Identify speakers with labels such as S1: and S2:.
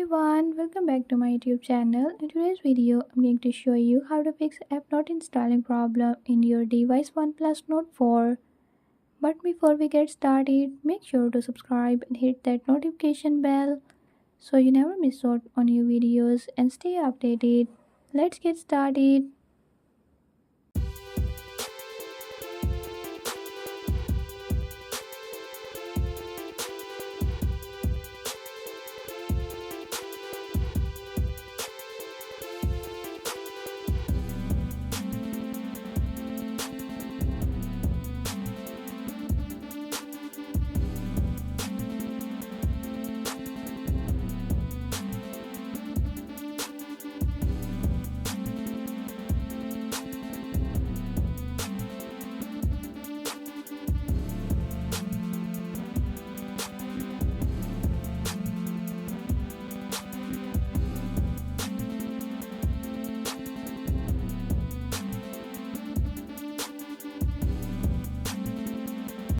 S1: everyone, welcome back to my YouTube channel. In today's video, I'm going to show you how to fix app not installing problem in your device Oneplus Nord 4. But before we get started, make sure to subscribe and hit that notification bell so you never miss out on new videos and stay updated. Let's get started.